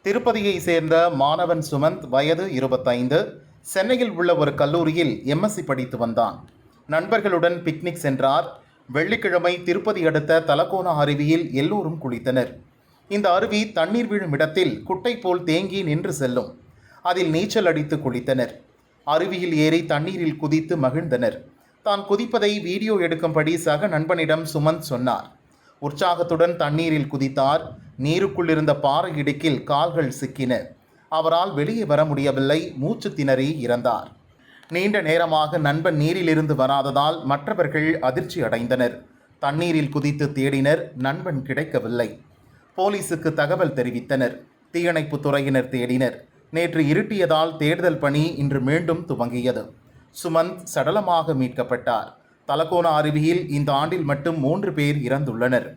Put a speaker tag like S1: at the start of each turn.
S1: திருப்பதியை சேர்ந்த மாணவன் சுமந்த் வயது 25 சென்னையில் உள்ள ஒரு கல்லூரியில் எம்எஸ்சி படித்து வந்தான். நண்பர்களுடன் பிக்னிக் சென்றார். வெள்ளிக்கிழமை திருப்பதி அடுத்த தலக்கோனா அருவியில் எல்லோரும் குளித்தனர். இந்த அருவி தண்ணீர் விழும் இடத்தில் குட்டை போல் தேங்கி நின்று செல்லும். அதில் நீச்சல் அடித்து குளித்தனர். அருவியில் ஏறி தண்ணீரில் குதித்து மகிழ்ந்தனர். தான் குதிப்பதை வீடியோ எடுக்கும்படி சக நண்பனிடம் சுமந்த் சொன்னார். உற்சாகத்துடன் தண்ணீரில் குதித்தார். நீருக்குள் இருந்த பாறை இடுக்கில் கால்கள் சிக்கின. அவரால் வெளியே வர முடியவில்லை. மூச்சு திணறி இறந்தார். நீண்ட நேரமாக நண்பன் நீரிலிருந்து வராததால் மற்றவர்கள் அதிர்ச்சி அடைந்தனர். தண்ணீரில் குதித்து தேடினர். நண்பன் கிடைக்கவில்லை. போலீசுக்கு தகவல் தெரிவித்தனர். தீயணைப்பு துறையினர் தேடினர். நேற்று இருட்டியதால் தேடுதல் பணி இன்று மீண்டும் துவங்கியது. சுமந்த் சடலமாக மீட்கப்பட்டார். தலக்கோனா அருவியில் இந்த ஆண்டில் மட்டும் 3 பேர் இறந்துள்ளனர்.